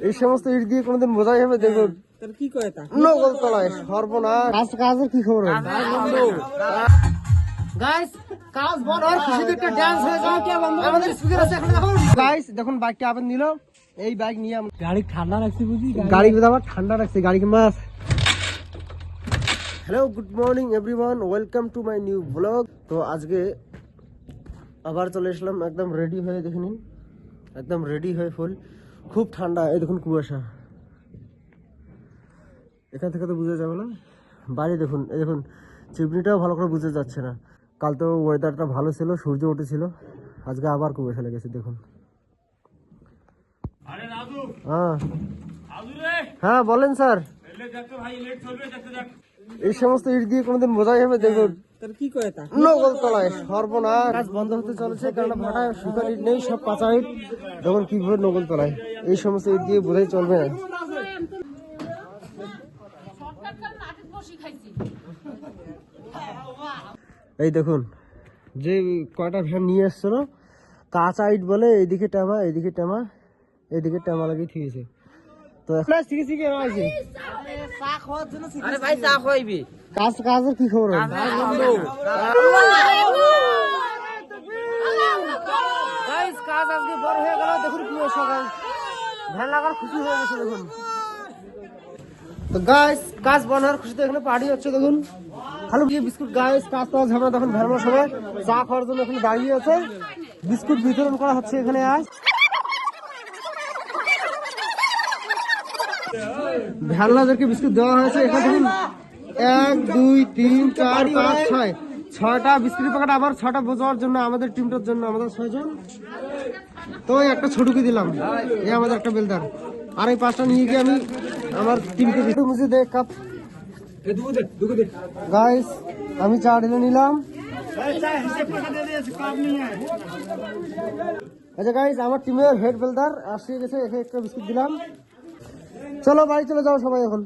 এই সমস্ত ইট দিয়ে কোনোদিন বোঝাই হবে? দেখুন কি কয় তা নকল তলায় সর্বনাশ। কাজের কি খবর? গাইস কাজ বড় আর খুশিতে একটা ডান্স হয়ে যাবে কি আমাদের স্পিকার আছে এখন দেখুন। গাইস দেখুন বাইকটা আবার নিল, এই বাইক নিয়ে আমরা গাড়ি ঠান্ডা রাখছি বুঝি, গাড়ি কিন্তু আবার ঠান্ডা রাখছি গাড়ি কিংবা। Hello good morning everyone, welcome to my new blog. তো আজকে আবার চলে আসলাম একদম রেডি হয়ে, দেখে নিন একদম রেডি হয়ে ফুল। খুব ঠান্ডা, এই দেখুন কুয়াশা, এখান থেকে তো বোঝা যাবে না। বাইরে দেখুন, এই দেখুন চিমনিটাও ভালো করে বোঝা যাচ্ছে না। কাল তো ওয়েদারটা ভালো ছিল, সূর্য উঠেছিল, আজকে আবার কুয়াশা লেগেছে দেখুন। হ্যাঁ বলেন স্যার। এই সমস্ত ইট দিয়ে কোনোদিন বোঝাই হবে? দেখুন কি কয় তা নকল তলায় সর্বনাশ। কাজ বন্ধ হতে চলেছে কারণ ভাটা শুকান ইট নেই, সব কাঁচা ইট। দেখুন কিভাবে নকল তলায়, এই সমস্ত ইট দিয়ে বোঝাই চলবে না। এই দেখুন যে কয়টা ভ্যান নিয়ে এসছিল, কাঁচা ইট বলে এইদিকে টামা, এইদিকে টামা, এইদিকে টামা লাগিয়ে ঠিকছে। তো কাজের কি খবর? কাজ আজকে বড় হয়ে গেল, দেখুন কুয়াশা, ভ্যান লাগার খুশি হয়ে গেছে দেখুন। তো গাইস কাজ বন্ধ হওয়ার খুশিতে এখানে পার্টি হচ্ছে দেখুন। ভালো বিস্কুট গাইস, কাজ তো ঝামেলা তখন ভ্যানের সময় চা খাওয়ার জন্য এখানে দাঁড়িয়ে আছে, বিস্কুট বিতরণ করা হচ্ছে এখানে। আজ ভ্যানলাদেরকে বিস্কুট দেওয়া হয়েছে এখানে দেখুন, 1 2 3 4 5 6 6টা বিস্কুটের প্যাকেট, আবার 6টা বোঝার জন্য আমাদের টিমটার জন্য, আমাদের 6 জন। তো একটা ছোটুকে দিলাম, এই আমাদের একটা বেলদার, আর এই 5টা নিয়ে গিয়ে আমি আমার টিমকে দিতে মুঝে দে কাপ। গাইস আমি চা ঢেলে নিলাম। আচ্ছা গাইস আমার টিমের হেড বেলদার আসে গেছে, এখানে একটা বিস্কুট দিলাম। চলো বাড়ি চলে যাও সবাই এখন।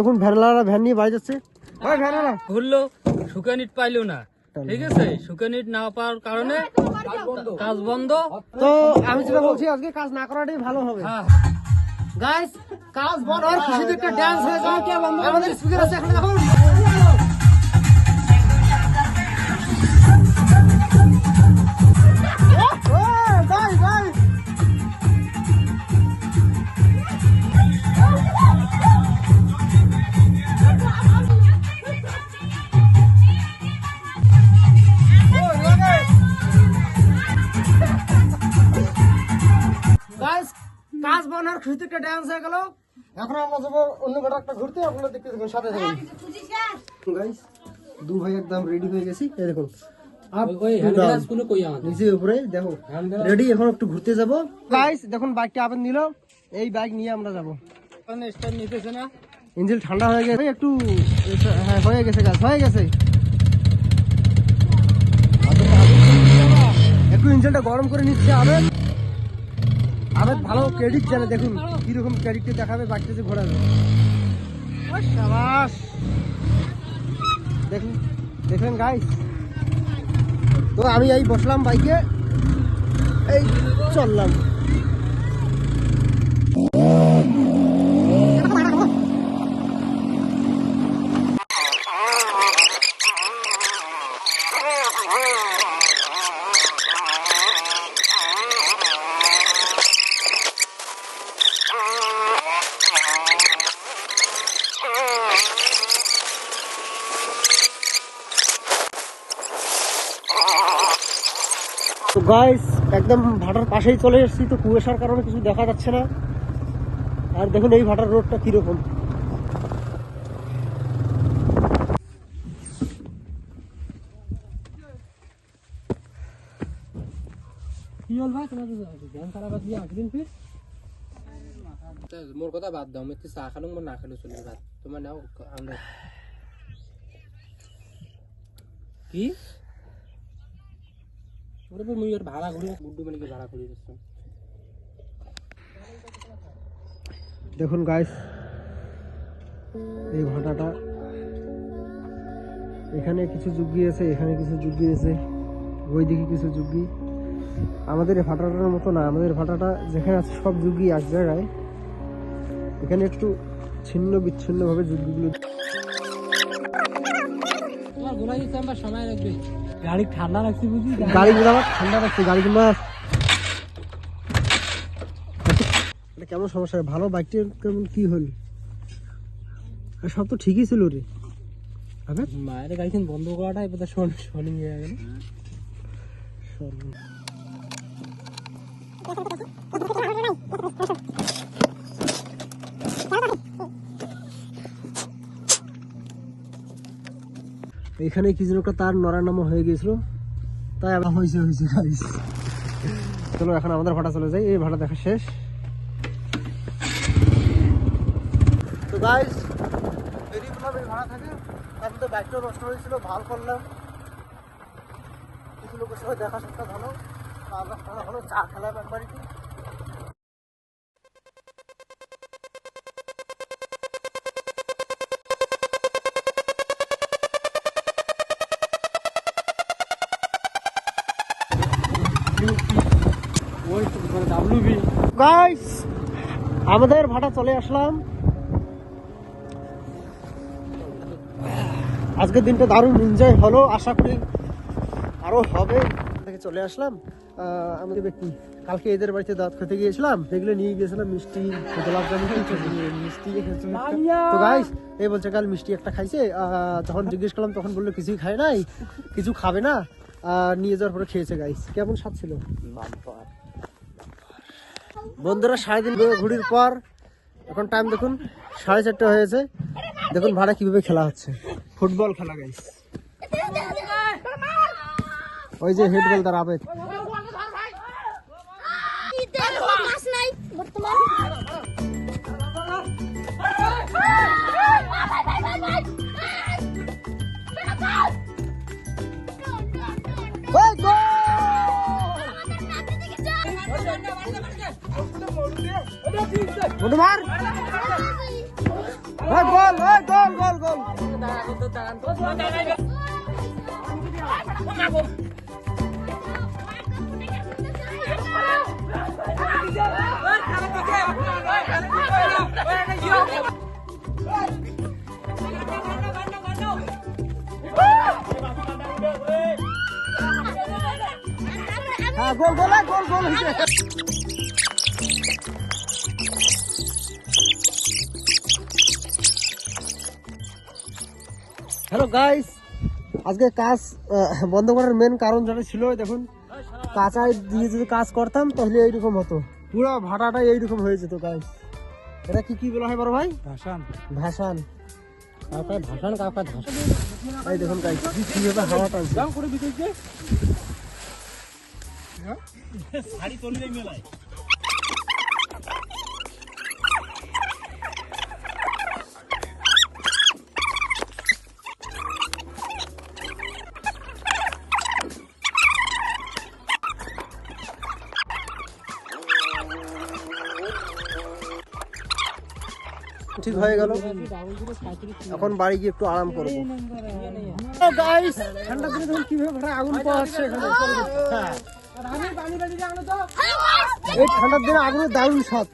এখন ভ্যানলারা ভ্যান নিয়ে বাড়ি যাচ্ছে। ঘুরলো, শুকান ইট পাইলো না, ঠিক আছে, শুকান ইট না পাওয়ার কারণে কাজ বন্ধ। তো আমি যেটা বলছি আজকে কাজ না করাটাই ভালো হবে। গাইস কাজ বন্ধ আর খুশিতে একটা ডান্স হয়ে যাবে কি আমাদের স্পিকার আছে এখন দেখুন। কাজ বানার খুশিতে একটা ডান্স হয়ে গেল। এখন আমরা যাবো অন্য কোথাও একটা ঘুরতে, আপনারা দেখতে থাকুন, সাথে থাকুন। গাইস দু ভাই একদম রেডি হয়ে গেছি, এই দেখুন নিচে উপরে দেখো রেডি। এখন একটু ঘুরতে যাবো গাইস, দেখুন বাইকটা আবার নিল, এই বাইক নিয়ে আমরা যাবো। ইঞ্জিন ঠান্ডা হয়ে গেছে একটু, হ্যাঁ হয়ে গেছে, কাজ হয়ে গেছে, একটু ইঞ্জিনটা গরম করে নিচ্ছে। আবেদ আবেদ ভালো ক্রেডিট জানে, দেখুন কিরকম ক্রেডিটে দেখাবে বাইকটা যে ঘোরাবে। শাবাশ, দেখুন দেখলেন গাইস। তো আমি এই বসলাম বাইকে, এই চললাম। তো গাইস একদম ভাটার পাশেই চলে এসেছি, তো কুয়াশার কারণে কিছু দেখা যাচ্ছে না। আর দেখুন এই ভাটার রোডটা কিরকম। মোর কথা বাদ দাও, আমি চা খালুম না খালু চলে ভাত তোমার নাও। আমরা কি ভাড়া ঘুরে বুড্ডু মানে কি ভাড়া করে দিচ্ছ। দেখুন গাইস এই ভাটাটা, এখানে কিছু যুগি আছে, এখানে কিছু যুগি আছে, ওইদিকে কিছু যুগি। আমাদের এই ভাটাটার মতো না, আমাদের ভাটাটা যেখানে আছে সব যুগই এক জায়গায়, এখানে একটু ছিন্ন বিচ্ছিন্ন ভাবে যুগগুলো। সময় লাগবে, গাড়ি ঠান্ডা লাগছে বুঝি, গাড়িগুলো আমার ঠান্ডা রাখছে, গাড়িগুলো এটা কেমন সমস্যা, ভালো বাইকটা কেমন কি হল, সব তো ঠিকই ছিল রে। মায়ের গাড়ি বন্ধ করাটা এবার শনি হয়ে গেল। এখানে কি যেন একটা তার নড়ানামা হয়ে গেছিল, তাই আবার হয়েছে গাইস। চলো এখন আমাদের ভাড়া চলে যাই, এই ভাড়া দেখা শেষ। তো গাইস দেরি বললাম এই ভাড়া থাকে, কারণ তো বাইকটা নষ্ট হয়েছিল, ভালো করলাম, কিছু লোকের সঙ্গে দেখা সাক্ষাৎ ভালো, খাওয়া ভালো, চা খেলাম একবারই। গাইস আমাদের ভাটা চলে আসলাম, আজকের দিনটা দারুণ এনজয় হলো, আশা করি আরো হবে। থেকে চলে আসলাম আমাদের ব্যক্তি, কালকে এদের বাড়িতে দাঁত খেতে গিয়েছিলাম, সেগুলো নিয়ে গিয়েছিলাম মিষ্টি, গোলাপ জামুন, মিষ্টি। তো গাইস এই বলছে কাল মিষ্টি একটা খাইছে, যখন জিজ্ঞেস করলাম তখন বললো কিছুই খায় নাই, কিছু খাবে না, নিয়ে যাওয়ার পরে খেয়েছে। গাইস কেমন স্বাদ ছিল বন্ধুরা, 3.5 ঘুরির পর এখন টাইম দেখুন 4:30 হয়েছে, দেখুন ভাড়া কিভাবে খেলা হচ্ছে, ফুটবল খেলা গাইস। ওই যে হেড বল তার আবেদ, মার গোল গোল গোল। হ্যাঁ গোল গোল গোল গোল হয়েছে। হ্যালো গাইস, আজকে কাজ বন্ধ করার মেন কারণ যেটা ছিল, দেখুন কাঁচায় দিয়ে যদি কাজ করতাম তাহলে এইরকম হতো, পুরো ভাটাটা এইরকম হয়ে যেত গাইস। এটা কি বলা হয় বড় ভাই? ভাসান। ভাসান, কাউকে ভাসান, কাউকে ধাসান। এই দেখুন গাইস কিভাবে হাওয়া টানছে। শাড়ি চলে মেলায়। ঠিক হয়ে গেল, এখন বাড়ি গিয়ে একটু আরাম করবো। গাইস ঠান্ডার দিনে দেখুন কিভাবে ভাড়া আগুন পাওয়া যাচ্ছে এখানে। এই ঠান্ডার দিনে আগুনের দারুণ স্বাদ।